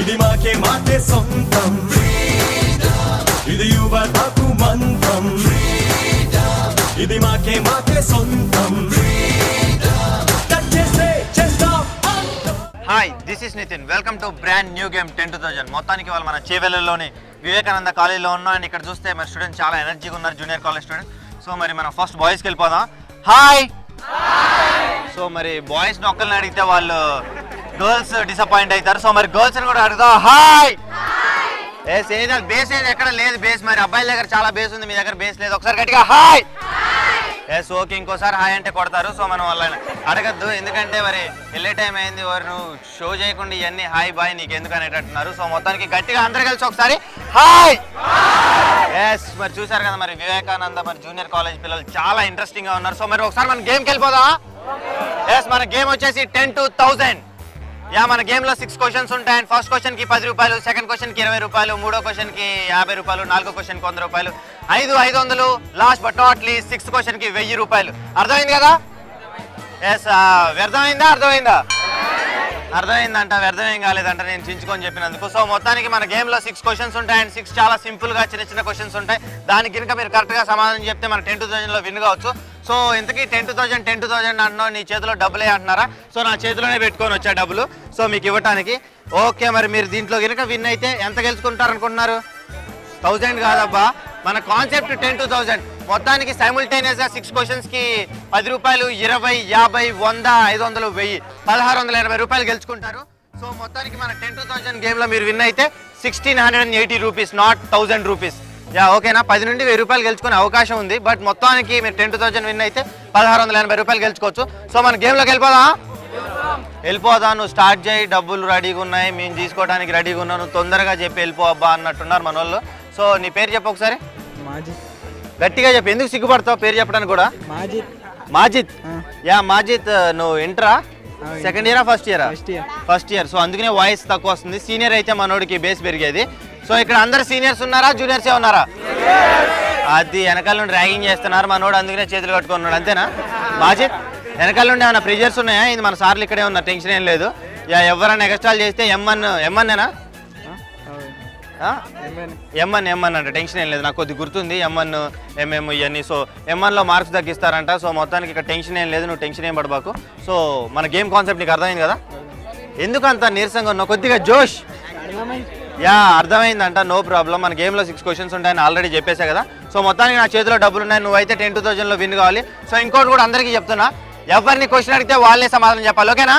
ఇది మాకే మాకే సొంతం ఇది యువతకు మంత్రం ఇది మాకే మాకే సొంతం hi this is Nitin welcome to brand new game 10-2000 మొత్తానికి వాళ్ళు మన చేవెళ్ళలోని వివేకానంద కాలేజీలో ఉన్నాం అండ్ ఇక్కడ చూస్తే మరి స్టూడెంట్స్ చాలా ఎనర్జీగా ఉన్నారు జూనియర్ కాలేజ్ స్టూడెంట్ సో మరి మనం ఫస్ట్ బాయ్స్కి వెళ్ళిపోదాం హాయ్ సో మరి బాయ్స్ని ఒక్కరిని అడిగితే వాళ్ళు గర్ల్స్ డిసప్పాయింట్ అవుతారు సో మరి గర్ల్స్ని కూడా అడుగుతాం హాయ్ ఏది బేస్ ఏది ఎక్కడ లేదు బేస్ మరి అబ్బాయిల దగ్గర చాలా బేస్ ఉంది మీ దగ్గర బేస్ లేదు ఒకసారి గట్టిగా హాయ్ ఎస్ ఓకే ఇంకోసారి హాయ్ అంటే కొడతారు సో మనం వాళ్ళని అడగద్దు ఎందుకంటే మరి వెళ్ళే టైం అయింది వారు నువ్వు షో చేయకుండా ఇవన్నీ హాయ్ బాయ్ నీకు ఎందుకు అనేటట్టున్నారు సో మొత్తానికి గట్టిగా అందరు కలిసి ఒకసారి హాయ్ ఎస్ మరి చూసారు కదా మరి వివేకానంద మరి జూనియర్ కాలేజ్ పిల్లలు చాలా ఇంట్రెస్టింగ్ గా ఉన్నారు సో మరి ఒకసారి మన గేమ్కి వెళ్ళిపోదాం ఎస్ మన గేమ్ వచ్చేసి 10-1000 యా మన గేమ్ లో 6 క్వశ్చన్స్ ఉంటాయి అండ్ ఫస్ట్ క్వశ్చన్ కి 10 రూపాయలు సెకండ్ క్వశ్చన్ కి 20 రూపాయలు మూడో క్వశ్చన్ కి 50 రూపాయలు నాలుగో క్వశ్చన్ కి 100 రూపాయలు 500 last but not least 6th question కి 1000 రూపాయలు అర్థమైంది కదా ఎస్ వ్యర్థమైందా అర్థమైందంట వ్యర్థమేం కాలేదంట నేను చించుకొని చెప్పినందుకు సో మొత్తానికి మన గేమ్ లో 6 క్వశ్చన్స్ ఉంటాయి అండ్ 6 చాలా సింపుల్ గా చిన్న చిన్న క్వశ్చన్స్ ఉంటాయి దానికి కనుక మీరు కరెక్ట్ గా సమాధానం చెప్తే మన 10-2000 లో విన్ కావచ్చు సో ఇంతకీ 10-2000 అంటున్నావు నీ చేతిలో డబ్బులే అంటున్నారా సో నా చేతిలోనే పెట్టుకొని వచ్చా డబ్బులు సో మీకు ఇవ్వటానికి ఓకే మరి మీరు దీంట్లో కనుక విన్ అయితే ఎంత గెలుచుకుంటారు అనుకుంటున్నారు 1000 కాదబ్బా మన కాన్సెప్ట్ 10-2000 మొత్తానికి సైముల్టేనియస్ గా 6 క్వశ్చన్స్ కి 10 రూపాయలు 20 50 100 500 1000 1680 రూపాయలు గెలుచుకుంటారు సో మొత్తానికి మన 10-2000 గేమ్ లో మీరు విన్ అయితే 1680 రూపీస్ నాట్ 1000 రూపీస్ యా ఓకేనా 10 నుండి 1000 రూపాయలు గెలుచుకునే అవకాశం ఉంది బట్ మొత్తానికి మీరు 10-2000 విన్ అయితే 1680 రూపాయలు గెలుచుకోవచ్చు సో మన గేమ్లోకి వెళ్ళిపోదా నువ్వు స్టార్ట్ చేయి డబ్బులు రెడీగా ఉన్నాయి మేము తీసుకోవడానికి రెడీగా ఉన్నావు నువ్వు తొందరగా చెప్పి వెళ్ళిపో అబ్బా అన్నట్టున్నారు మన వాళ్ళు సో నీ పేరు చెప్పు ఒకసారి గట్టిగా చెప్పు ఎందుకు సిగ్గుపడతావు పేరు చెప్పడానికి కూడా మాజిద్ యా మాజిద్ నువ్వు ఇంటరా సెకండ్ ఇయరా ఫస్ట్ ఇయర్ సో అందుకనే వాయిస్ తక్కువ వస్తుంది సీనియర్ అయితే మనోడికి బేస్ పెరిగేది సో ఇక్కడ అందరు సీనియర్స్ ఉన్నారా జూనియర్సే ఉన్నారా అది వెనకాల నుండి ర్యాగింగ్ చేస్తున్నారు మనోడు అందుకనే చేతులు కట్టుకున్నాడు అంతేనా మాజిద్ వెనకాల నుండి ఏమైనా ప్రెజర్స్ ఉన్నాయా ఇది మన సార్లు ఇక్కడే ఉన్నారు టెన్షన్ ఏం లేదు యా ఎవరైనా ఎక్స్ట్రాల్ చేస్తే ఎంఎన్ఏనా ఎంఎన్ అంటే టెన్షన్ ఏం లేదు నాకు కొద్ది గుర్తుంది ఎంఎన్ ఎంఎం ఇవన్నీ సో ఎంఎన్లో మార్క్స్ తగ్గిస్తారంట సో మొత్తానికి ఇక్కడ టెన్షన్ ఏం లేదు నువ్వు టెన్షన్ ఏం పడబాకు సో మన గేమ్ కాన్సెప్ట్ నీకు అర్థమైంది కదా ఎందుకు అంత నీరసంగా ఉన్నావు కొద్దిగా జోష్ యా అర్థమైందంట నో ప్రాబ్లం మన గేమ్లో 6 క్వశ్చన్స్ ఉంటాయని ఆల్రెడీ చెప్పేసా కదా సో మొత్తానికి నా చేతిలో డబ్బులు ఉన్నాయి నువ్వైతే 10-2000 విన్ కావాలి సో ఇంకోటి కూడా అందరికీ చెప్తున్నా ఎవరిని క్వశ్చన్ అడిగితే వాళ్ళే సమాధానం చెప్పాలి ఓకేనా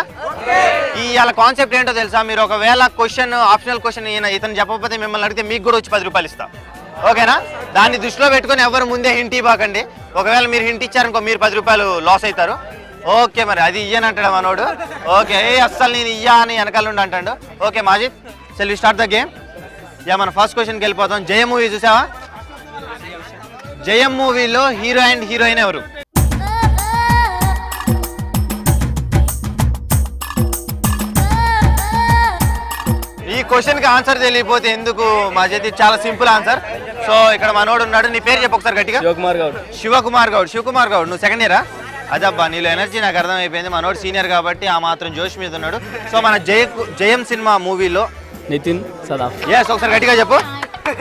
ఇవాళ కాన్సెప్ట్ ఏంటో తెలుసా మీరు ఒకవేళ క్వశ్చన్ ఆప్షనల్ క్వశ్చన్ ఇతను చెప్పకపోతే మిమ్మల్ని అడిగితే మీకు కూడా వచ్చి 10 రూపాయలు ఇస్తా ఓకేనా దాన్ని దృష్టిలో పెట్టుకుని ఎవరు ముందే హింట్ ఇవ్వకండి ఒకవేళ మీరు హింట్ ఇచ్చారనుకో మీరు 10 రూపాయలు లాస్ అవుతారు ఓకే మరి అది ఇయ్యనంటాడు మనోడు ఓకే అస్సలు నేను ఇయ్యా అని వెనకాల నుండి అంటాడు okay Majid shall we start the game yeah మన ఫస్ట్ క్వశ్చన్కి వెళ్ళిపోతాం జయం మూవీ చూసావా జయం మూవీలో హీరో అండ్ హీరోయిన్ ఎవరు ఈ క్వశ్చన్కి ఆన్సర్ తెలియకపోతే ఎందుకు మా చేతి చాలా సింపుల్ ఆన్సర్ సో ఇక్కడ మనోడు ఉన్నాడు నీ పేరు చెప్పు ఒకసారి గట్టిగా శివకుమార్ గౌడ్ నువ్వు సెకండ్ ఇయరా అదబ్బా నీలో ఎనర్జీ నాకు అర్థమైపోయింది మనోడు సీనియర్ కాబట్టి ఆ మాత్రం జోష్ మీద ఉన్నాడు సో మన జయం సినిమా మూవీలో నితిన్ సదాఫ్ ఎస్ ఒకసారి గట్టిగా చెప్పు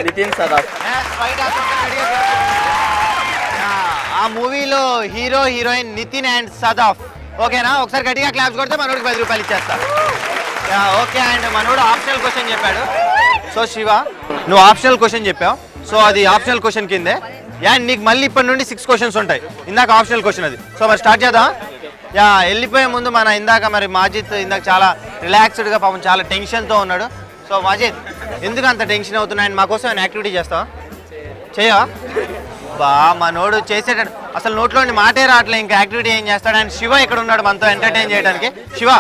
నితిన్ సదాఫ్ ఆ మూవీలో hero heroine Nitin and Sadaf ఓకేనా ఒకసారి గట్టిగా క్లాప్స్ కొడితే మనోడికి 10 రూపాయలు ఇచ్చేస్తా ఓకే అండ్ మనోడు ఆప్షనల్ క్వశ్చన్ చెప్పాడు సో శివ నువ్వు ఆప్షనల్ క్వశ్చన్ చెప్పావు సో అది ఆప్షనల్ క్వశ్చన్ కిందే అండ్ నీకు మళ్ళీ ఇప్పటి నుండి 6 క్వశ్చన్స్ ఉంటాయి ఇందాక ఆప్షనల్ క్వశ్చన్ అది సో మరి స్టార్ట్ చేద్దాం యా వెళ్ళిపోయే ముందు మన ఇందాక మరి మాజిద్ ఇందాక చాలా రిలాక్స్డ్గా పాపం చాలా టెన్షన్తో ఉన్నాడు సో మాజిద్ ఎందుకు అంత టెన్షన్ అవుతున్నాయి అండ్ మాకోసం ఏమైనా యాక్టివిటీ చేస్తావా చేయవా బా మనోడు చేసేటట్టు అసలు నోట్లోని మాటే రావట్లే ఇంకా యాక్టివిటీ ఏం చేస్తాడు అండ్ శివ ఇక్కడ ఉన్నాడు మనతో ఎంటర్టైన్ చేయడానికి శివ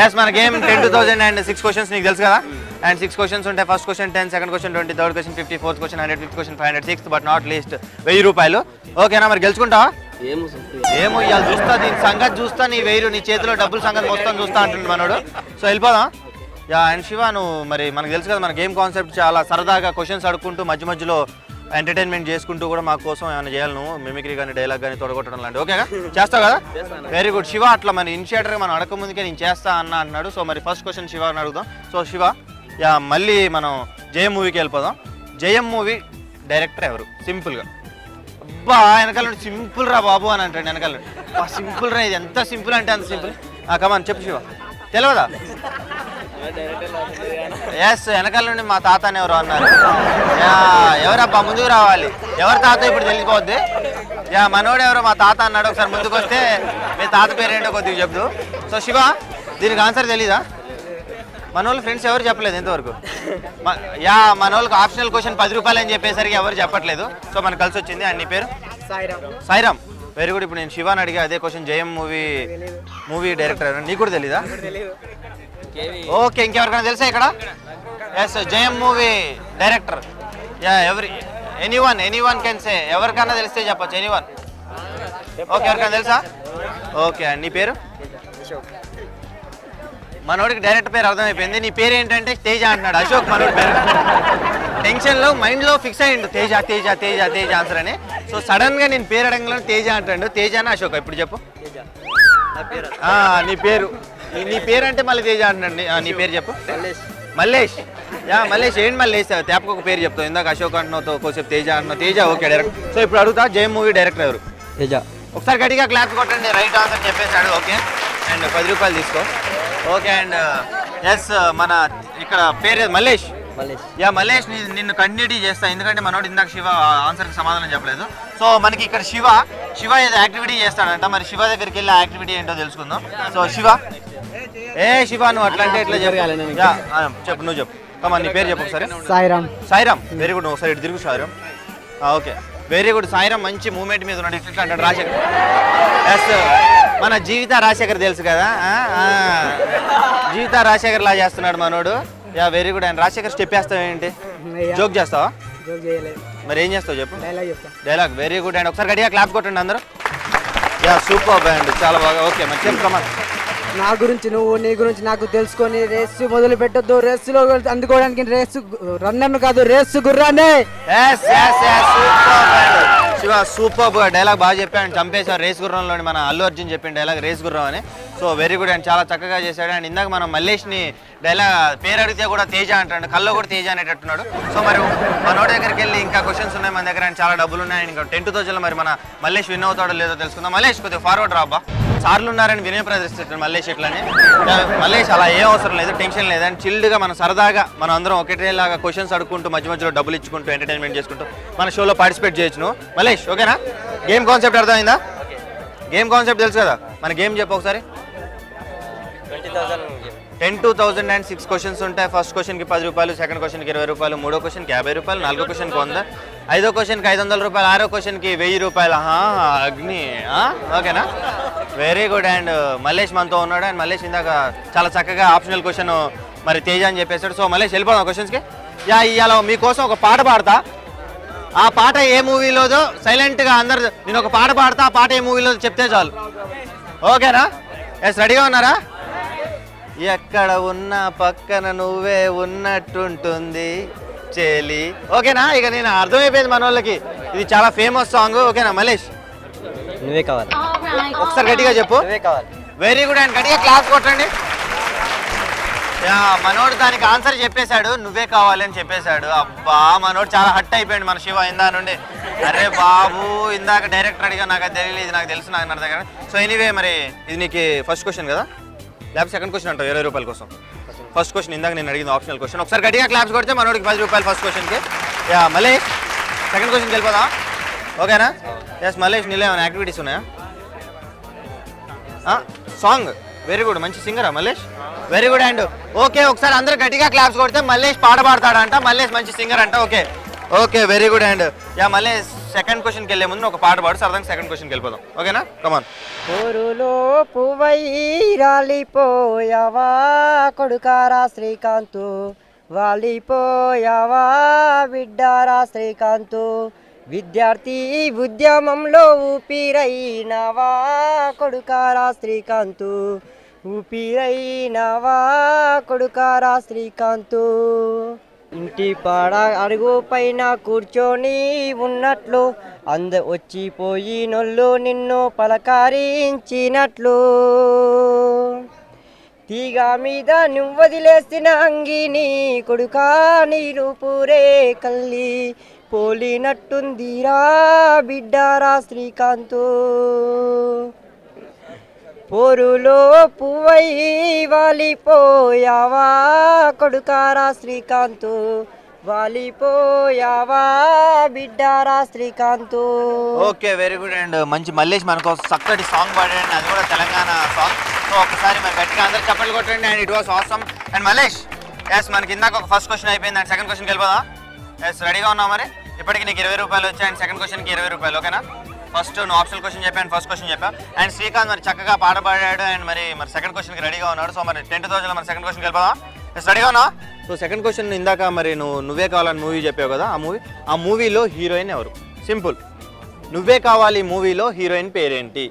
ఎస్ మన గేమ్ 10-2000 అండ్ 6 క్వశ్చన్స్ నీకు తెలుసు కదా అండ్ 6 క్వశ్చన్స్ ఉంటాయి first question 10 second question 20 third question 50 fourth question 100 fifth question 500 sixth but not least 1000 రూపాయలు ఓకేనా మరి గెలుచుకుంటావా ఏమో ఇవాళ చూస్తా దీని సంగతి చూస్తా నీ 1000 నీ చేతిలో డబ్బుల సంగతి మొత్తం చూస్తా అంటుంది మనోడు సో వెళ్ళిపోదాం యా అండ్ శివ నువ్వు మరి మనకు తెలుసు కదా మన గేమ్ కాన్సెప్ట్ చాలా సరదాగా క్వశ్చన్స్ అడుక్కుంటూ మధ్య మధ్యలో ఎంటర్టైన్మెంట్ చేసుకుంటూ కూడా మా కోసం ఏమైనా చేయాలి నువ్వు మిమిక్రీ కానీ డైలాగ్ కానీ తొడగొట్టడం లాంటి ఓకేగా చేస్తావు కదా వెరీ గుడ్ శివ అట్లా మన ఇనిషియేటర్ మనం అడగక ముందుకే నేను చేస్తా అన్న అంటున్నాడు సో మరి ఫస్ట్ క్వశ్చన్ శివ అని అడుగుదాం సో శివ యా మళ్ళీ మనం జయం మూవీకి వెళ్ళిపోదాం. జయం మూవీ డైరెక్టర్ ఎవరు? సింపుల్గా. అబ్బా వెనకాల నుండి సింపుల్ రా బాబు అని అంటాడు వెనకాల నుండి. సింపుల్ రా, ఇది ఎంత సింపుల్ అంటే అంత సింపుల్. కమాన్ చెప్పు శివ, తెలియదా? ఎస్, వెనకాల నుండి మా తాత అని ఎవరు అన్నారు. ఎవరబ్బా ముందుకు రావాలి? ఎవరు తాత ఇప్పుడు తెలిసిపోద్ది. మనోడు ఎవరో మా తాత అన్నాడు. ఒకసారి ముందుకు వస్తే మీ తాత పేరు ఏంటో కొద్దిగా చెప్దు. సో శివ, దీనికి ఆన్సర్ తెలీదా? మనోళ్ళ ఫ్రెండ్స్ ఎవరు చెప్పలేదు ఇంతవరకు. మనోళ్ళకి ఆప్షనల్ క్వశ్చన్ 10 రూపాయలు అని చెప్పేసరికి ఎవరు చెప్పట్లేదు. సో మనకు కలిసి వచ్చింది. అండ్ నీ పేరు? సాయిరామ్. Very good. ఇప్పుడు నేను శివాని అడిగా అదే క్వశ్చన్. జయం మూవీ డైరెక్టర్ నీకు కూడా తెలీదా? ఓకే, ఇంకెవరికైనా తెలుసా ఇక్కడ? ఎస్, జయం movie director. Anyone can say. ఎవరికైనా తెలిస్తే చెప్పచ్చు. ఎనీవన్. ఓకే, ఎవరికైనా తెలుసా? ఓకే. అండ్ నీ పేరు? మనోడికి డైరెక్టర్ పేరు అర్థమైపోయింది. నీ పేరు ఏంటంటే తేజ అంటున్నాడు. అశోక్ మనోడి పేరు. టెన్షన్లో మైండ్లో ఫిక్స్ అయ్యిండు తేజ తేజ తేజ తేజ ఆన్సర్ అని. సో సడన్గా నేను పేరు అడగంలో తేజ అంటాడు. తేజ అని అశోక్. ఇప్పుడు చెప్పు నీ పేరు. నీ పేరు అంటే మళ్ళీ తేజ అంటున్నాడు. నీ పేరు చెప్పు. మల్లేష్. మల్లేష్ ఏంటి మల్లేష్? తేపకు ఒక పేరు చెప్తావు. ఇందాక అశోక్ అంటున్నావు, కొంచెం తేజ అంటున్నావు. తేజ. Okay, director. సో ఇప్పుడు అడుగుతా, జయం మూవీ డైరెక్టర్ ఎవరు? తేజ. ఒకసారి గట్టిగా క్లాప్స్ కొట్టండి. రైట్ ఆన్సర్ చెప్పేశాడు. ఓకే, అండ్ 10 రూపాయలు తీసుకో. ఓకే, అండ్ ఎస్, మన ఇక్కడ పేరు మల్లేష్. మల్లేష్ నిన్ను కంటిన్యూటీ చేస్తా, ఎందుకంటే మనోడు ఇందాక శివ ఆన్సర్కి సమాధానం చెప్పలేదు. సో మనకి ఇక్కడ శివ ఏదో యాక్టివిటీ చేస్తాడంట. మరి శివ దగ్గరికి వెళ్ళి యాక్టివిటీ ఏంటో తెలుసుకుందాం. సో శివ, శివ నువ్వు అట్లా అంటే ఎట్లా చెప్పు, నువ్వు చెప్పు. కమా, నీ పేరు చెప్పు ఒకసారి. సాయిరామ్. Very good. ఒకసారి ఇటు తిరుగు Sairam. Okay, very good. Sairam మంచి మూమెంట్ మీద ఉన్నాడు. ఇట్లా అంటాడు రాజశేఖర్. ఎస్, మన జీవిత రాజశేఖర్ తెలుసు కదా. జీవిత రాజశేఖర్ లా చేస్తున్నాడు మనోడు. Very good. And Rajasekhar step వేస్తావు ఏంటి? జోక్ చేస్తావా? మరి ఏం చేస్తావు చెప్పు. డైలాగ్. Very good. అండ్ ఒకసారి గట్టిగా క్లాప్స్ కొట్టండి అందరూ. సూపర్ అండ్ చాలా బాగా. ఓకే, మరి చెప్పు కమాన్. నా గురించి నువ్వు, నీ గురించి నాకు తెలుసుకొని రేసు మొదలు పెట్టొద్దు. రేసులో అందుకోవడానికి రేసు రన్నర్ కాదు, రేసు గుర్రాన్ని. శివ సూపర్ డైలాగ్ బాగా చెప్పాడు. చంపేశారు రేస్ గుర్రంలోని మన అల్లు అర్జున్ చెప్పిన డైలాగ్ రేస్ గుర్రం అని. So very good. అండ్ చాలా చక్కగా చేశాడు. అండ్ ఇందాక మనం మల్లేష్ని డైలాగ్ పేరు అడిగితే కూడా తేజ అంటాడు. కల్లో కూడా తేజ అనేటట్టున్నాడు. సో మరి మనోడి దగ్గరికి వెళ్ళి ఇంకా క్వశ్చన్స్ ఉన్నాయి మన దగ్గర. అండ్ చాలా డబ్బులు ఉన్నాయి. ఇంకా 10,000 మరి మన మల్లేష్ విన్ అవుతాడో లేదో తెలుసుకుందాం. మల్లేష్ కొద్దిగా ఫార్వర్డ్ రాబ్బా. సార్లు ఉన్నారని వినయ ప్రదర్శిస్తాడు మల్లేష్ ఇట్లని. మల్లేష్ అలా ఏం అవసరం లేదు, టెన్షన్ లేదు. అండ్ చిల్డ్గా మనం సరదాగా మనం అందరం ఒకటేలాగా క్వశ్చన్స్ అడుక్కుంటూ మధ్య మధ్యలో డబ్బులు ఇచ్చుకుంటూ ఎంటర్టైన్మెంట్ చేసుకుంటూ మన షోలో పార్టిసిపేట్ చేయొచ్చు. నువ్వు మల్లేష్ ఓకేనా? గేమ్ కాన్సెప్ట్ అర్థమైందా? గేమ్ కాన్సెప్ట్ తెలుసు కదా. మన గేమ్ చెప్పు ఒకసారి. 10 to 1000 అండ్ 6 క్వశ్చన్స్ ఉంటాయి. ఫస్ట్ క్వశ్చన్కి 10 రూపాయలు, సెకండ్ క్వశ్చన్కి 20 రూపాయలు, మూడో క్వశ్చన్కి 50 రూపాయలు, నాలుగో క్వశ్చన్కి 100, ఐదో క్వశ్చన్కి 500 రూపాయలు, ఆరో క్వశ్చన్కి 1000 రూపాయలు. అగ్ని. ఓకేనా? Very good. అండ్ మల్లేష్ మనతో ఉన్నాడు. అండ్ మల్లేష్ ఇందాక చాలా చక్కగా ఆప్షనల్ క్వశ్చన్ మరి తేజ అని చెప్పేశాడు. సో మల్లేష్ వెళ్ళిపోదాం క్వశ్చన్స్కి. ఇవాళ మీకోసం ఒక పాట పాడతా. ఆ పాట ఏ మూవీలోదో సైలెంట్గా అందరు నేను ఒక పాట పాడతా. ఆ పాట ఏ మూవీలో చెప్తే చాలు. ఓకేనా? ఎస్, రెడీగా ఉన్నారా? ఎక్కడ ఉన్నా పక్కన నువ్వే ఉన్నట్టుంటుంది చెలి. ఓకేనా? ఇక నేను అర్థమైపోయింది మన వాళ్ళకి ఇది చాలా ఫేమస్ సాంగ్. ఓకేనా మల్లేష్? నువ్వే కావాలి. ఒకసారి గట్టిగా చెప్పు. నువ్వే కావాలి. Very good. అండ్ గట్టిగా క్లాస్ కొట్టండి. మనోడు దానికి ఆన్సర్ చెప్పేశాడు, నువ్వే కావాలి అని చెప్పేశాడు. అబ్బా మనోడు చాలా హట్ అయిపోయాడు మన శివ ఇందా నుండి. అరే బాబు ఇందాక డైరెక్టర్ అడిగా నాకు అది తెలియదు, ఇది నాకు తెలుసు నాకు నా దగ్గర. సో ఎనీవే మరి ఇది నీకు ఫస్ట్ క్వశ్చన్ కదా, లేకపోతే సెకండ్ క్వశ్చన్ అంటావు 20 రూపాయల కోసం. ఫస్ట్ క్వశ్చన్ ఇందాక నేను అడిగింది ఆప్షనల్ క్వశ్చన్. ఒకసారి గట్టిగా క్లాప్స్ కొడితే మనోడికి 10 రూపాయలు ఫస్ట్ క్వశ్చన్కి. మల్లేష్ సెకండ్ క్వశ్చన్కి వెళ్ళిపోదా? ఓకేనా? ఎస్ మల్లేష్, నీలో ఏమైనా యాక్టివిటీస్ ఉన్నాయా? సాంగ్. Very good. మంచి సింగరా Mallesh? Very good. And okay ఒకసారి అందరూ గట్టిగా క్లాప్స్ కొడితే మల్లేష్ పాట పాడతాడంట. మల్లేష్ మంచి సింగర్ అంట. Okay okay very good. And Mallesh second క్వశ్చన్కి వెళ్ళే ముందు ఒక పాట పాడు, సరదాగా సెకండ్ క్వశ్చన్కి వెళ్ళిపోదాం. ఓకేనా? కమాన్. ఊరులో పువ్వై రాలిపోయావా కొడుకారా శ్రీకాంతు, వాలిపోయావా బిడ్డారా శ్రీకాంతు, విద్యార్థి ఉద్యమంలో ఊపిరైనవా కొడుకారా శ్రీకాంతు, ఊపిరైనవా కొడుకారా శ్రీకాంతు. ఇంటి పాడ అడుగు పైన కూర్చొని ఉన్నట్లు వచ్చిపోయినోళ్ళు నిన్ను పలకరించినట్లు, తీగ మీద నువ్వు వదిలేసిన అంగిని కొడుకా నీరు పూరే కల్లి పోలినట్టుందిరా బిడ్డారా శ్రీకాంతు పోరులో పువ్వై వాలిపోయావా కొడుకారా శ్రీకాంతు వాలిపోయావా బిడ్డారా Srikanth. Okay very good and మంచి మల్లేష్ మనకు చక్కటి సాంగ్ పాడాడు అది కూడా తెలంగాణ సాంగ్. సో ఒకసారి మరి గట్టిగా అందరూ చప్పట్లు కొట్టండి and it was awesome. And Mallesh yes మనకి ఇందాక ఒక ఫస్ట్ క్వశ్చన్ అయిపోయింది అండ్ సెకండ్ క్వశ్చన్కి వెళ్ళిపోదా? ఎస్ రెడీగా ఉన్నావు మరి? ఇప్పటికి నీకు 20 రూపాయలు వచ్చాయి అండ్ సెకండ్ క్వశ్చన్కి 20 రూపాయలు ఓకేనా? ఫస్ట్ నువ్వు ఆప్షనల్ క్వశ్చన్ చెప్పాను ఫస్ట్ క్వశ్చన్ చెప్పా అండ్ శ్రీకాంత్ మరి చక్కగా పాట పాడాడు అండ్ మరి సెకండ్ క్వశ్చన్కి రెడీగా ఉన్నాడు. సో మరి 10,000 మరి సెకండ్ క్వశ్చన్కి వెళ్ళిపోదా? ఎస్ రెడీగా ఉన్నా? సో సెకండ్ క్వశ్చన్ ఇందాక మరి నువ్వే కావాలని మూవీ చెప్పావు కదా ఆ మూవీలో హీరోయిన్ ఎవరు? సింపుల్, నువ్వే కావాలి మూవీలో హీరోయిన్ పేరేంటి?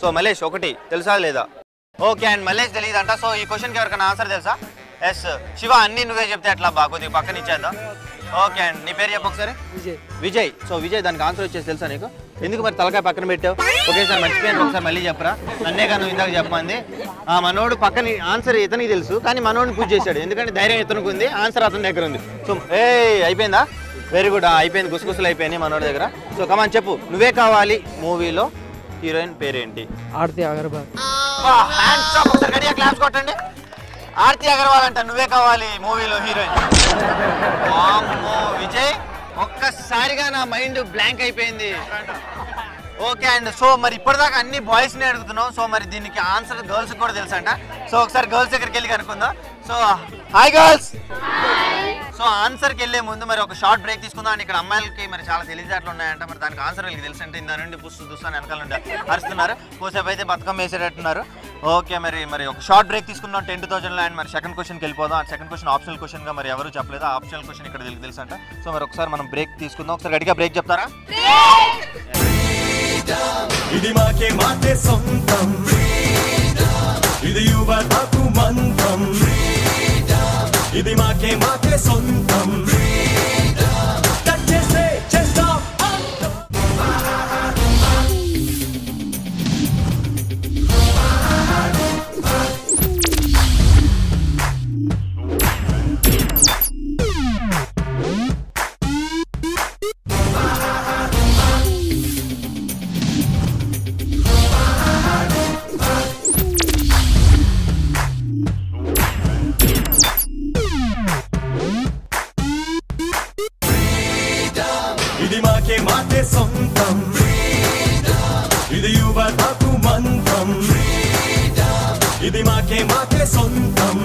సో మల్లేష్ ఒకటి తెలుసా లేదా? ఓకే అండ్ మల్లేష్ తెలియదు అంట. సో ఈ క్వశ్చన్కి ఎవరికైనా ఆన్సర్ తెలుసా? ఎస్ శివ అన్నీ నువ్వే చెప్తే ఎట్లా బాగా కొద్దిగా పక్కన ఇచ్చేద్దాం. ఓకే అండ్ నీ పేరు చెప్పు ఒకసారి. విజయ్. సో విజయ్ దానికి ఆన్సర్ వచ్చేసి తెలుసా నీకు? ఎందుకు మరి తలకాయ పక్కన పెట్టావు? ఓకే సార్ మర్చిపోయాను ఒకసారి మళ్ళీ చెప్పరా? నన్నే కానీ ఇందాక చెప్పమంది మనోడు పక్కన ఆన్సర్ ఇతనికి తెలుసు కానీ మనోడిని పూజ చేశాడు ఎందుకంటే ధైర్యం ఇతనికి ఉంది ఆన్సర్ అతని దగ్గర ఉంది. సో అయిపోయిందా? వెరీ గుడ్ అయిపోయింది గుసగుసలు అయిపోయినాయి మనోడి దగ్గర. సో కమాన్ చెప్పు నువ్వే కావాలి మూవీలో హీరోయిన్ పేరేంటి? ఆర్తి అగర్వాల్. క్లాస్ కొట్టండి. ఆర్తి అగర్వాల్ అంట నువ్వే కావాలి మూవీలో హీరోయిన్. విజయ్ ఒక్కసారిగా నా మైండ్ బ్లాంక్ అయిపోయింది. ఓకే అండ్ సో మరి ఇప్పటిదాకా అన్ని బాయ్స్ ని అడుగుతున్నాం. సో మరి దీనికి ఆన్సర్ గర్ల్స్ కూడా తెలుసు అంట. సో ఒకసారి గర్ల్స్ దగ్గరికి వెళ్ళి కనుక్కుందాం. So hi girls. సో ఆన్సర్కి వెళ్ళే ముందు మరి ఒక షార్ట్ బ్రేక్ తీసుకుందాం. ఇక్కడ అమ్మాయిలకి మరి చాలా తెలివితేటలు ఉన్నాయంట. మరి దానికి ఆన్సర్ వీళ్ళకి తెలుసు అంటే ఇందా నుండి చూస్తాను వెనకాల నుండి అరుస్తున్నారు. కోసేపు అయితే బతుకమ్మ వేసేటట్టున్నారు. ఓకే మరి ఒక షార్ట్ బ్రేక్ తీసుకుందాం 10,000 అండ్ మరి సెకండ్ క్వశ్చన్కి వెళ్ళిపోదాం. ఆ సెకండ్ క్వశ్చన్ ఆప్షనల్ క్వశ్చన్గా మరి ఎవరు చెప్పలేదు. ఆ ఆప్షనల్ క్వశ్చన్ ఇక్కడ వీళ్ళకి తెలుసు అంట. సో మరి ఒకసారి మనం బ్రేక్ తీసుకుందాం. ఒకసారి గట్టిగా బ్రేక్ చెప్తారా? ఇది మాకే మాకే సొంతం ఇది యువతకు మంత్రం ఇది మాకే మాకే సొంతం చేస్తే చేస్తాం. ఇది మాకే మాకే సొంతం ఇది యువతకు మంత్రం ఇది మాకే మాకే సొంతం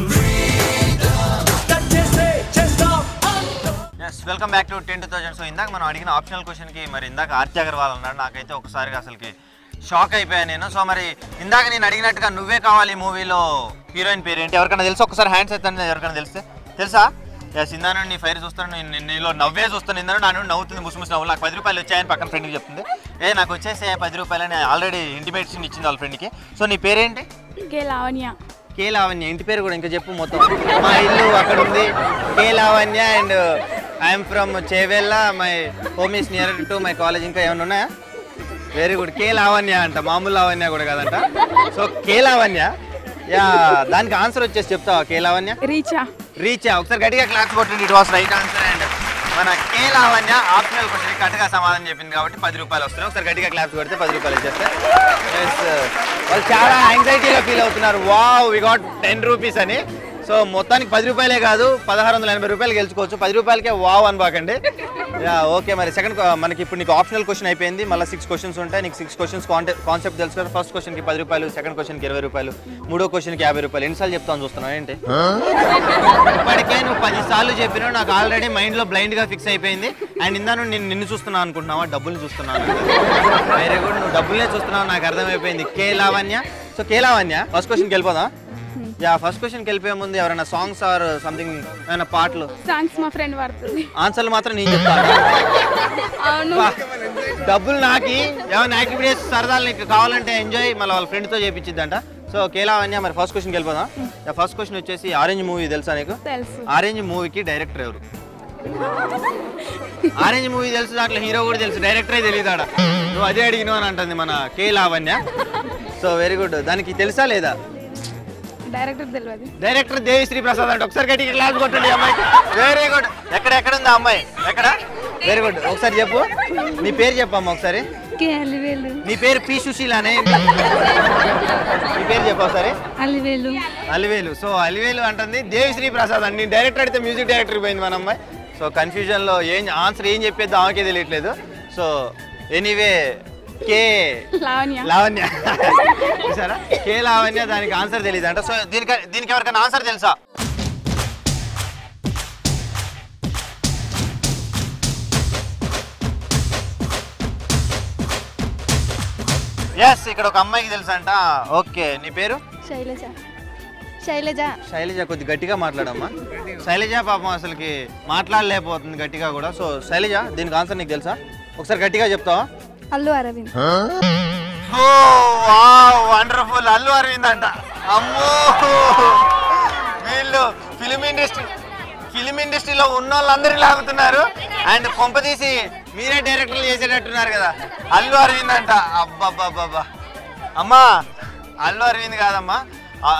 వెల్కమ్ బ్యాక్ టు 10,000. సో ఇందాక మనం అడిగిన ఆప్షనల్ క్వశ్చన్కి మరి ఇందాక ఆర్తి అగర్వాల్ అన్నాడు. నాకైతే ఒకసారిగా అసలుకి షాక్ అయిపోయాను నేను. సో మరి ఇందాక నేను అడిగినట్టుగా నువ్వే కావాలి మూవీలో హీరోయిన్ పేరేంటి? ఎవరికైనా తెలుసు? ఒకసారి హ్యాండ్స్ ఎత్తండి ఎవరికైనా తెలిస్తే. తెలుసా? ఎస్ ఇందా నుండి నీ ఫైర్ చూస్తాను నేను నీలో నవ్వే చూస్తాను. ఇందా నా నుండి నవ్వుతుంది ముసుముసి నవ్వు. నాకు 10 రూపాయలు వచ్చాయని పక్కన ఫ్రెండ్కి చెప్తుంది. నాకు వచ్చేసే 10 రూపాయలని ఆల్రెడీ ఇంటిమేషన్ ఇచ్చింది వాళ్ళ ఫ్రెండ్కి. సో నీ పేరేంటి? కే లావణ్య. కే లావణ్య. ఇంటి పేరు కూడా ఇంకా చెప్పు మొత్తం. మా ఇల్లు అక్కడ ఉంది K Lavanya and I'm from Chevella my home is near to my college. ఇంకా ఏమైనా ఉన్నాయా? Very good. కే లావణ్య అంట మామూలు లావణ్య కూడా కాదంట. సో కే లావణ్య దానికి ఆన్సర్ వచ్చేసి చెప్తావా? కే లావణ్య రీచా. ఒకసారి గట్టిగా క్లాస్ కొట్టండి. It was right answer and మన కే లావణ్య ఆప్షనల్ క్వశ్చన్ కరెక్ట్గా సమాధానం చెప్పింది కాబట్టి 10 రూపాయలు వస్తున్నాయి. ఒకసారి గట్టిగా క్లాస్ కొడితే 10 రూపాయలు ఇచ్చేస్తే వాళ్ళు చాలా యాంగ్జైటీగా ఫీల్ అవుతున్నారు. వావ్ వి గాట్ 10 రూపీస్ అని. సో మొత్తానికి 10 రూపాయలే కాదు 1680 రూపాయలు గెలుచుకోవచ్చు. 10 రూపాయలకే వావ్ అనబాకండి. ఓకే మరి సెకండ్ మనకి ఇప్పుడు నీకు ఆప్షనల్ క్వశ్చన్ అయిపోయింది. మళ్ళీ 6 క్వశ్చన్స్ ఉంటాయి. నీకు 6 క్వశ్చన్స్ కాన్సెప్ట్ తెలుసు కదా. ఫస్ట్ క్వశ్చన్కి 10 రూపాయలు, సెకండ్ క్వశ్చన్కి 20 రూపాయలు, మూడో క్వశ్చన్కి 50 రూపాయలు. ఎన్నిసార్లు చెప్తాను చూస్తున్నావు ఏంటి? ఇప్పటికే నువ్వు 10 సార్లు చెప్పినావు. నాకు ఆల్రెడీ మైండ్లో బ్లైండ్గా ఫిక్స్ అయిపోయింది. అండ్ ఇందాను నేను నిన్ను చూస్తున్నావు అనుకుంటున్నావా? డబ్బులు చూస్తున్నాను. Very good. నువ్వు డబ్బులనే చూస్తున్నావు నాకు అర్థమైపోయింది. కే లావణ్య. సో కే లావణ్య ఫస్ట్ క్వశ్చన్కి వెళ్ళిపోదా? ఫస్ట్ క్వశ్చన్కి వెళ్ళిపోయే ముందు ఎవరైనా సాంగ్స్ ఆర్ సంథింగ్ ఏమైనా పాటలు? సాంగ్స్ మా ఫ్రెండ్ పడుతుంది. ఆన్సర్లు మాత్రం నేను చెప్తాను. డబ్బులు నాకి ఏమైనా యాక్టివిటీస్ సరదాలు నీకు కావాలంటే ఎంజాయ్ మళ్ళీ వాళ్ళ ఫ్రెండ్తో చేయించిద్దంట. సో కేలావన్య మరి ఫస్ట్ క్వశ్చన్కి వెళ్ళిపోదాం. ఫస్ట్ క్వశ్చన్ వచ్చేసి ఆరెంజ్ మూవీ తెలుసా నీకు? తెలుసు. ఆరెంజ్ మూవీకి డైరెక్టర్ ఎవరు? ఆరెంజ్ మూవీ తెలుసు, దాంట్లో హీరో కూడా తెలుసు, డైరెక్టరే తెలియదు ఆడ. నువ్వు అదే అడిగినావు అని అంటుంది మన కేలావన్య. So very good. దానికి తెలుసా లేదా? డైరెక్టర్ తెలియదు. డైరెక్టర్ దేవిశ్రీ ప్రసాద్ అంటే. ఒకసారి గట్టిగా క్లాస్ కొట్టండి అమ్మాయికి. Very good. ఎక్కడ ఉంది అమ్మాయి? ఎక్కడ? Very good. ఒకసారి చెప్పు, నీ పేరు చెప్పమ్మా ఒకసారి. అలివేలు. నీ పేరు పి సుశీలానే? నీ పేరు చెప్పు ఒకసారి. అలివేలు. అలివేలు. సో అలివేలు అంటుంది దేవిశ్రీ ప్రసాద్ అండి. డైరెక్టర్ అయితే మ్యూజిక్ డైరెక్టర్ పోయింది మన అమ్మాయి. సో కన్ఫ్యూజన్లో ఆన్సర్ ఏం చెప్పేది ఆమెకే తెలియట్లేదు. సో ఎనీవే కే లావణ్య చూసారా? కే లావణ్య, దానికి ఆన్సర్ తెలియదు అంట. సో దీనికి ఎవరికైనా ఆన్సర్ తెలుసా? ఎస్, ఇక్కడ ఒక అమ్మాయికి తెలుసా అంట. ఓకే, నీ పేరు? శైలజ. శైలజ. శైలజ, కొద్ది గట్టిగా మాట్లాడమ్మా. శైలజ పాపం అసలుకి మాట్లాడలేకపోతుంది గట్టిగా కూడా. సో శైలజ, దీనికి ఆన్సర్ నీకు తెలుసా? ఒకసారి గట్టిగా చెప్తావా? అల్లు అరవింద్. ఓ వావ్, వండర్ఫుల్. అల్లు అరవింద్ అంట. అమ్మో, వీళ్ళు ఫిలిం ఇండస్ట్రీలో ఉన్న వాళ్ళందరూ లాగుతున్నారు. అండ్ కొంపదీసి మీరే డైరెక్టర్లు చేసేటట్టున్నారు కదా. అల్లు అరవింద్ అంట. అబ్బాబ్బాబ్బా. అమ్మా, అల్లు అరవింద్ కాదమ్మా,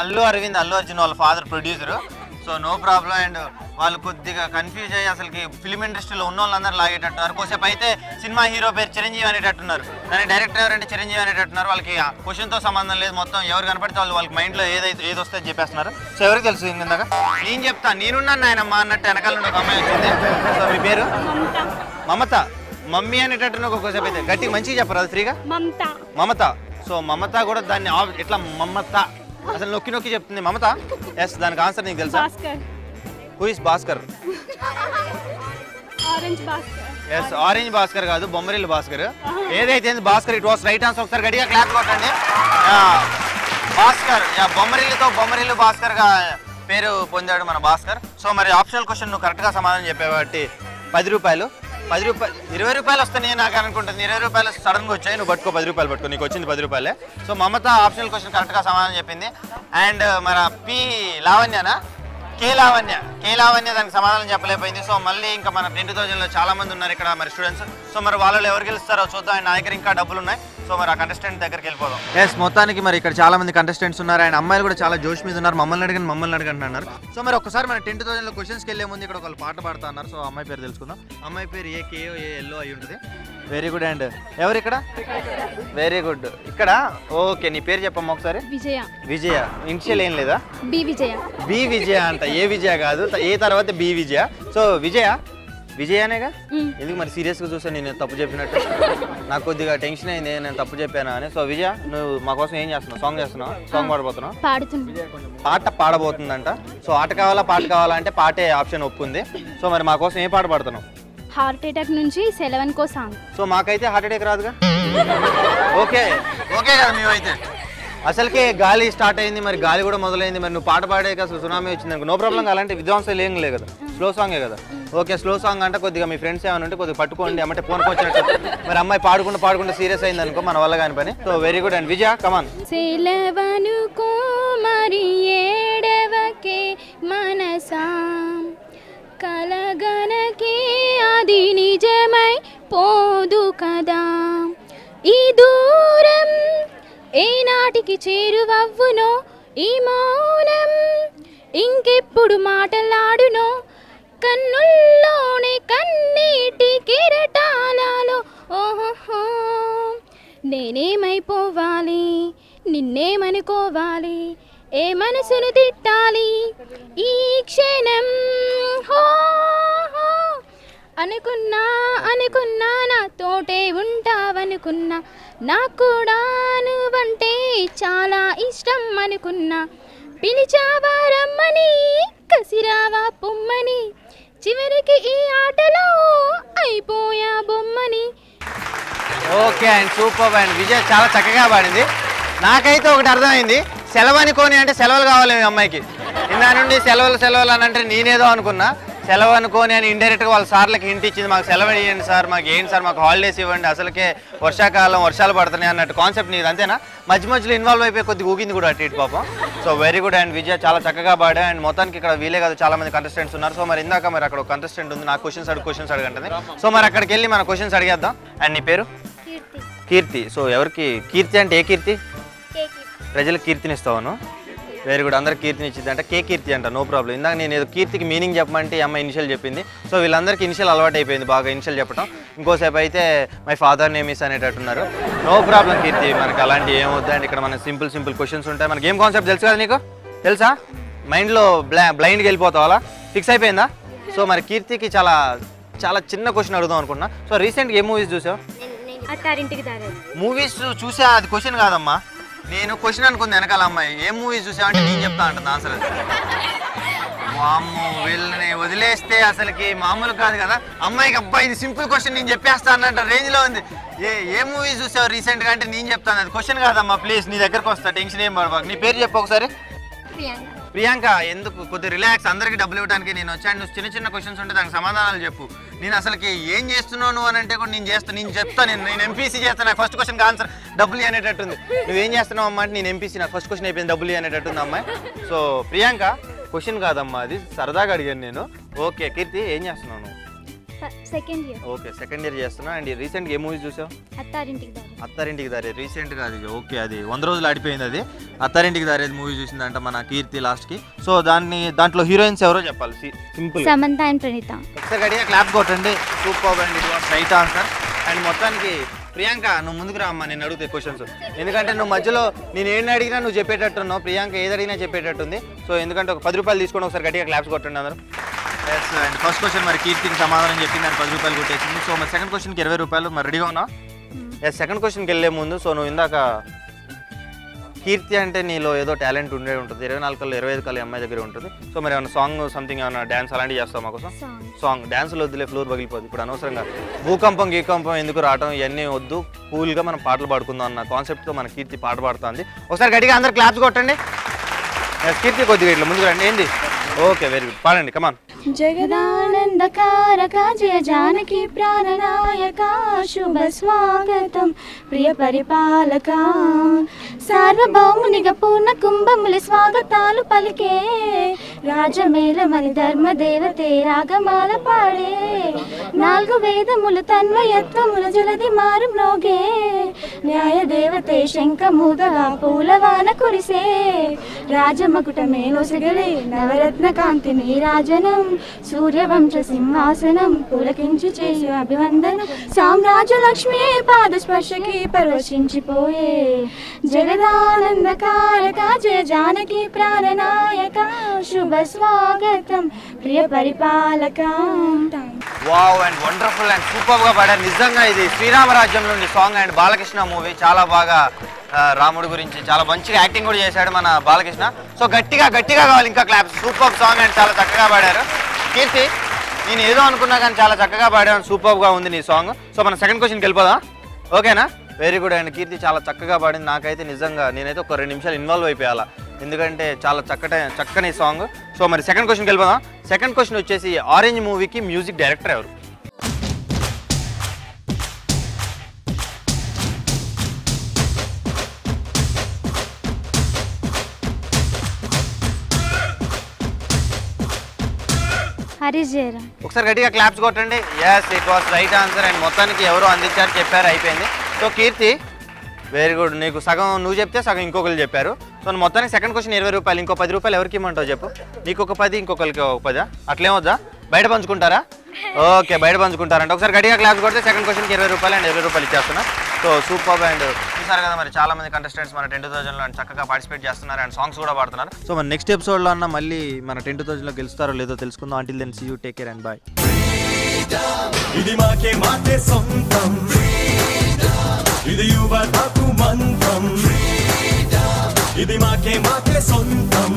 అల్లు అర్జున్ వాళ్ళ father producer. So no problem. And వాళ్ళు కొద్దిగా కన్ఫ్యూజ్ అయ్యి అసలుకి ఫిలిం ఇండస్ట్రీలో ఉన్న వాళ్ళందరూ లాగేటట్టున్నారు. కొద్దిసేపు అయితే సినిమా హీరో పేరు చిరంజీవి అనేటట్టున్నారు, దాని డైరెక్టర్ ఎవరంటే చిరంజీవి అనేటట్టున్నారు. వాళ్ళకి క్వశ్చన్తో సంబంధం లేదు, మొత్తం ఎవరు కనపడితే వాళ్ళకి మైండ్లో ఏది వస్తే చెప్పేస్తున్నారు. సో ఎవరికి తెలుసు? ఇందాక నేను చెప్తాను, నేనున్నాను నాయనమ్మా అన్నట్టు వెనకాల నుండి ఒక అమ్మాయి వచ్చింది. సో మీ పేరు? మమత. మమ్మీ అనేటట్టు ఒక్కోసేపు అయితే గట్టిగా మంచిగా చెప్పరు, అది ఫ్రీగా. మమత. సో మమత కూడా దాన్ని ఇట్లా మమత అసలు నొక్కి చెప్తుంది మమత. ఎస్, దానికి ఆన్సర్ నీకు తెలుసా? Who is Bhaskar? Yes, Orange Bhaskar కాదు, బొమ్మరిల్లు భాస్కర్. ఏదైతే Bhaskar, it was right answer. ఒకసారి గట్టిగా క్లాప్ కొట్టండి. భాస్కర్, బొమ్మరిల్లు భాస్కర్ గా పేరు పొందాడు మన భాస్కర్. సో మరి ఆప్షనల్ క్వశ్చన్ నువ్వు కరెక్ట్గా సమాధానం చెప్పేవాటి 10 రూపాయలు. 20 రూపాయలు వస్తాయి నాకు అనుకుంటుంది. 20 రూపాయలు సడన్గా వచ్చాయి, నువ్వు పట్టుకో. 10 రూపాయలు పట్టుకో, నీకు వచ్చింది 10 రూపాయలే. సో మమత ఆప్షనల్ క్వశ్చన్ కరెక్ట్గా సమాధానం చెప్పింది. అండ్ మన పి లావణ్యనా? కే లావణ్య దానికి సమాధానం చెప్పలేకపోయింది. సో మళ్ళీ ఇంకా మన 10,000లో చాలా మంది ఉన్నారు ఇక్కడ మరి స్టూడెంట్స్. సో మరి వాళ్ళు ఎవరు గెలుస్తారో చూద్దాం. అండ్ నా దగ్గర ఇంకా డబ్బులు ఉన్నాయి. సో మరి ఆ కంటెస్టెంట్ దగ్గరికి వెళ్ళిపోదాం. ఎస్, మొత్తానికి మరి ఇక్కడ చాలా మంది కంటెస్టెంట్స్ ఉన్నారు. అండ్ అమ్మాయిలు కూడా చాలా జోష్ మీద ఉన్నారు. మమ్మల్ని అడగండి అన్నారు. సో మరి ఒకసారి మన 10,000లో క్వశ్చన్స్కి వెళ్ళే ముందు ఇక్కడ ఒకళ్ళు పాట పాడుతా అన్నారు. సో అమ్మాయి పేరు తెలుసుకుందాం. అమ్మాయి పేరు AKO అయి ఉంటుంది. Very good. అండ్ ఎవరు ఇక్కడ? Very good. ఇక్కడ ఓకే, నీ పేరు చెప్పమ్మా ఒకసారి. విజయ. ఇనిషియల్ ఏం లేదా? బి విజయ అంట. ఏ విజయ కాదు, ఏ తర్వాత బి విజయ. సో విజయనేగా. ఎందుకు మరి సీరియస్గా చూసాను నేను తప్పు చెప్పినట్టు? నాకు కొద్దిగా టెన్షన్ అయింది, నేను తప్పు చెప్పాను అని. సో విజయ, నువ్వు మా కోసం ఏం చేస్తున్నావు? సాంగ్ పాడబోతున్నావు? పాట పాడబోతుందంట. సో ఆట కావాలా పాట కావాలా అంటే పాటే ఆప్షన్ ఒప్పుకుంది. సో మరి మా కోసం ఏ పాట పాడుతున్నావు? హార్ట్ అటాక్ నుంచి సెలవన్కో సాంగ్. సో మాకైతే హార్ట్ అటాక్ రాదుగా. ఓకే కదా మేమైతే. అసలుకే గాలి స్టార్ట్ అయింది, మరి గాలి కూడా మొదలైంది. మరి నువ్వు పాట పాడేక అసలు సునామీ వచ్చింది అనుకో, నో ప్రాబ్లం. అలాంటి విధ్వంసాలు ఏం లేదు కదా, స్లో సాంగే కదా. ఓకే, స్లో సాంగ్ అంటే కొద్దిగా మీ ఫ్రెండ్స్ ఏమైనా ఉంటే కొద్దిగా పట్టుకోండి, అంటే పోనుకొచ్చినట్టు. మరి అమ్మాయి పాడుకుంటూ సీరియస్ అయింది అనుకో, మన వల్ల కాని పని. So very good. అండ్ విజయ, కమాన్. సెలవనుకో మరి ఏడవకే మనసా, కలగనకే అది నిజమై పోదు కదా, ఈ దూరం ఏనాటికి చేరువవ్వునో, ఈ మౌనం ఇంకెప్పుడు మాటలాడునో, కన్నుల్లోనే కన్నీటి కిరటాలలో ఓహో, నేనేమైపోవాలి, నిన్నేమనుకోవాలి, ఏ మనసును తిట్టాలి ఈ క్షణం, హో అనుకున్నా నా తోటే ఉంటావనుకున్నా, నాకు కూడా నువ్వంటే చాలా ఇష్టం అనుకున్నా, పిలిచావా రమ్మని కసిరావా పొమ్మని, చివరికి ఈ ఆటలో అయిపోయా బొమ్మని. Okay and super. And Vijay చాలా చక్కగా పాడింది. నాకైతే ఒకటి అర్థమైంది, సెలవు అనుకోని అంటే సెలవులు కావాలి మీ అమ్మాయికి. ఇందా నుండి సెలవులు అని అంటే నేనేదో అనుకున్నా, సెలవు అనుకోని అని ఇండైరెక్ట్గా వాళ్ళ సార్లకి హింట్ ఇచ్చింది, మాకు సెలవు ఇవ్వండి సార్, మాకు ఏంటి సార్, మాకు హాలిడేస్ ఇవ్వండి, అసలుకే వర్షాకాలం వర్షాలు పడుతున్నాయి అన్నట్టు కాన్సెప్ట్ నీది అంతేనా? మధ్య మధ్యలో ఇన్వాల్వ్ అయిపోయి కొద్దిగా ఊగింది కూడా అటు ఇటు పాపం. So very good. అండ్ విజయ చాలా చక్కగా పాడా. అండ్ మొత్తానికి ఇక్కడ వీలే కదా చాలా మంది కంటెస్టెంట్స్ ఉన్నారు. సో మరి ఇందాక మరి అక్కడ కంటెస్టెంట్ ఉంది, నాకు క్వశ్చన్స్ అడగంటుంది. సో మరి అక్కడికి వెళ్ళి మన క్వశ్చన్స్ అడిగేద్దాం. అండ్ నీ పేరు? కీర్తి. సో ఎవరికి కీర్తి అంటే ఏ కీర్తి? ప్రజలకు కీర్తినిస్తావును. Very good. అందరికి కీర్తిని ఇచ్చింది అంటే కే కీర్తి అంట, నో ప్రాబ్లం. ఇందాక నేను ఏదో కీర్తికి మీనింగ్ చెప్పమంటే ఈ అమ్మాయి ఇనిషియల్ చెప్పింది. సో వీళ్ళందరికీ ఇనిషియల్ అలవాటు అయిపోయింది, బాగా ఇనిషియల్ చెప్పడం. ఇంకోసేపు అయితే మై ఫాదర్ నేమ్ ఇస్ అనేటట్టున్నారు. నో ప్రాబ్లం కీర్తి, మనకి అలాంటి ఏమవుద్ది. అండ్ ఇక్కడ మన సింపుల్ క్వశ్చన్స్ ఉంటాయి. మన గేమ్ కాన్సెప్ట్ తెలుసు కదా నీకు? తెలుసా? మైండ్లో బ్లైండ్కి వెళ్ళిపోతావు, అలా ఫిక్స్ అయిపోయిందా? సో మరి కీర్తికి చాలా చాలా చిన్న క్వశ్చన్ అడుగుదాం అనుకున్నా. సో రీసెంట్గా ఏ మూవీస్ చూసావు? మూవీస్ చూసా, అది క్వశ్చన్ కాదమ్మా. నేను క్వశ్చన్ అనుకుంది వెనకాల అమ్మాయి ఏం మూవీస్ చూసావంటే నేను చెప్తా అంటుంది ఆన్సర్. వామ్మో, వీళ్ళని వదిలేస్తే అసలుకి మామూలు కాదు కదా. అమ్మాయికి అబ్బాయి ఇది సింపుల్ క్వశ్చన్ నేను చెప్పేస్తా అన్నట్టు రేంజ్లో ఉంది. ఏ మూవీస్ చూసావు రీసెంట్గా అంటే నేను చెప్తాను, అది క్వశ్చన్ కాదమ్మా. ప్లీజ్ నీ దగ్గరకు వస్తా, టెన్షన్ ఏం పడబాకు. నీ పేరు చెప్పు ఒకసారి. ప్రియాంక. ఎందుకు? కొద్దిగా రిలాక్స్, అందరికి డబ్బులు ఇవ్వడానికి నేను వచ్చాను. నువ్వు చిన్న క్వశ్చన్స్ ఉంటే దానికి సమాధానాలు చెప్పు. నేను అసలుకి ఏం చేస్తున్నావు నువ్వు అని అంటే కూడా నేను చెప్తాను. నేను ఎంపీసీ చేస్తాను, నాకు ఫస్ట్ క్వశ్చన్కి ఆన్సర్ డబ్బులు అనేటట్టుంది. నువ్వేం చేస్తున్నావు అమ్మ అంటే నేను ఎంపీసీ, నాకు ఫస్ట్ క్వశ్చన్ అయిపోయింది డబ్బులు అనేటట్టుంది అమ్మాయి. సో ప్రియాంక క్వశ్చన్ కాదమ్మా, అది సరదాగా అడిగాను నేను. ఓకే కీర్తి, ఏం చేస్తున్నావు నువ్వు? Second year. Okay second year చేస్తున్నా. అండ్ రీసెంట్గా ఏ మూవీస్ చూసావు? అత్తారింటికి దారి. రీసెంట్గా అది ఓకే, అది 100 రోజులు ఆడిపోయింది. అది అత్తారింటికి దారి మూవీ చూసిందంట మన కీర్తి లాస్ట్కి. సో దాంట్లో హీరోయిన్స్ ఎవరో చెప్పాలి, సింపుల్. సమంత అండ్ ప్రణీత. ఒకసారి గట్టిగా క్లాప్ కొట్టండి. Super and it was right answer. And మొత్తానికి ప్రియాంక నువ్వు ముందుకు రా అమ్మా, నేను అడుగుతే క్వశ్చన్స్. ఎందుకంటే నువ్వు మధ్యలో నేను ఏం అడిగినా నువ్వు చెప్పేటట్టున్నావు, ప్రియాంక ఏది అడిగినా చెప్పేటట్టుంది. సో ఎందుకంటే ఒక 10 రూపాయలు తీసుకొని ఒకసారి గట్టిగా క్లాప్స్ కొట్టండి అందరూ. ఎస్. అండ్ ఫస్ట్ క్వశ్చన్ మరి కీర్తికి సమాధానం చెప్పింది, దాన్ని 10 రూపాయలు కొట్టేసింది. సో మరి సెకండ్ క్వశ్చన్కి 20 రూపాయలు. మరి రెడీగా ఉన్నావు? ఎస్. సెకండ్ క్వశ్చన్కి వెళ్ళే ముందు, సో నువ్వు ఇందాక కీర్తి అంటే నీలో ఏదో టాలెంట్ ఉండే ఉంటుంది, 24 కల్లా 25 కల్లా అమ్మాయి దగ్గర ఉంటుంది. సో మరి ఏమైనా సాంగ్ సంథింగ్ ఏమైనా డ్యాన్స్ అలాంటివి చేస్తావు మాకోసం? సాంగ్ డ్యాన్స్లో వద్దులే, ఫ్లోర్ పగిలిపోద్ది. ఇప్పుడు అనవసరంగా భూకంపం గీకంపం ఎందుకు రావటం, ఇవన్నీ వద్దు, కూల్గా మనం పాటలు పాడుకుందాం అన్న కాన్సెప్ట్తో మన కీర్తి పాట పాడుతుంది. ఒకసారి గట్టిగా అందరు క్లాప్స్ కొట్టండి. కీర్తి కొద్దిగా ఇట్లా ముందుకు రండి. ఏంది? ఓకే వెరీ గుడ్, పాడండి కమాన్. జగదానందకారక జయ జానకి ప్రాణనాయక శుభ స్వాగతం ప్రియ పరిపాలక సార్వభౌమునిగా పూర్ణ కుంభముల స్వాగతాలు పలికే రాజమేళమని ధర్మదేవతే రాగమాల పాడే 4 వేదములు తన్మయత్వముల జలది మారు మ్రోగే న్యాయదేవతే శంఖమూదగా పూలవాన కురిసే రాజమకుటమే నొసగలే నవరత్న కాంతి నీరాజనం సూర్యవంశ సింహాసనం పులకించి చేయు అభివందనం సామ్రాజ్య లక్ష్మీ పాద స్పర్శకి పరోషించిపోయే జగదానందకారక జయ జానకి ప్రాణనాయక శుభ స్వాగతం ప్రియ పరిపాలక. Wow and wonderful and super గా పాడారు. నిజంగా ఇది శ్రీరామరాజ్యం నుండి సాంగ్. అండ్ బాలకృష్ణ మూవీ చాలా బాగా రాముడి గురించి చాలా మంచిగా యాక్టింగ్ కూడా చేశాడు మన బాలకృష్ణ. సో గట్టిగా కావాలి ఇంకా క్లాప్స్. సూపర్ సాంగ్ అండ్ చాలా చక్కగా పాడారు. కీర్తి నేను ఏదో అనుకున్నా కానీ చాలా చక్కగా పాడాను, సూపర్గా ఉంది నీ సాంగ్. సో మన సెకండ్ క్వశ్చన్కి వెళ్ళిపోదాం, ఓకేనా? Very good. అండ్ కీర్తి చాలా చక్కగా పాడింది. నాకైతే నిజంగా నేనైతే ఒక 2 నిమిషాలు ఇన్వాల్వ్ అయిపోయాలా, ఎందుకంటే చాలా చక్కని సాంగ్. సో మరి సెకండ్ క్వశ్చన్కి వెళ్ళిపోదాం. సెకండ్ క్వశ్చన్ వచ్చేసి ఆరెంజ్ మూవీకి మ్యూజిక్ డైరెక్టర్ ఎవరు? హరీష్ జయరామ్. ఒకసారి గట్టిగా క్లాప్స్ కొట్టండి. Yes, it was right answer. And మొత్తానికి ఎవరో అందించారు, చెప్పారు, అయిపోయింది. So Keerthi very good. నీకు సగం నువ్వు చెప్తే సగం ఇంకొకరు చెప్పారు. సో మొత్తానికి సెకండ్ క్వశ్చన్ 20 రూపాయలు. ఇంకో 10 రూపాయలు ఎవరికి ఇమ్మంటావు చెప్పు? నీకు ఒక 10, ఇంకొకరికి ఒక 10. అట్లేమొద్దా? బయట పంచుకుంటారా? ఓకే బయట పంచుకుంటారంట. ఒకసారి గట్టిగా క్లాప్స్ కొడితే సెకండ్ క్వశ్చన్కి 20 రూపాయలు అండ్ 20 రూపాయలు ఇచ్చేస్తున్నా. So super. అండ్ చూసారు కదా మరి చాలా మంది కంటెస్టెంట్స్ మన 10,000లో చక్కగా పార్టిసిపేట్ చేస్తున్నారు అండ్ సాంగ్స్ కూడా పాడుతున్నారు. సో మన నెక్స్ట్ ఎపిసోడ్లో అన్న మళ్ళీ మన 10,000లో గెలుస్తారో లేదో తెలుసుకుందాం. Until then see you, take care and bye. ఇది మాకే మాకే సొంతం, ఇది యువతకు మంత్రం, ఇది మాకే మాకే సొంతం.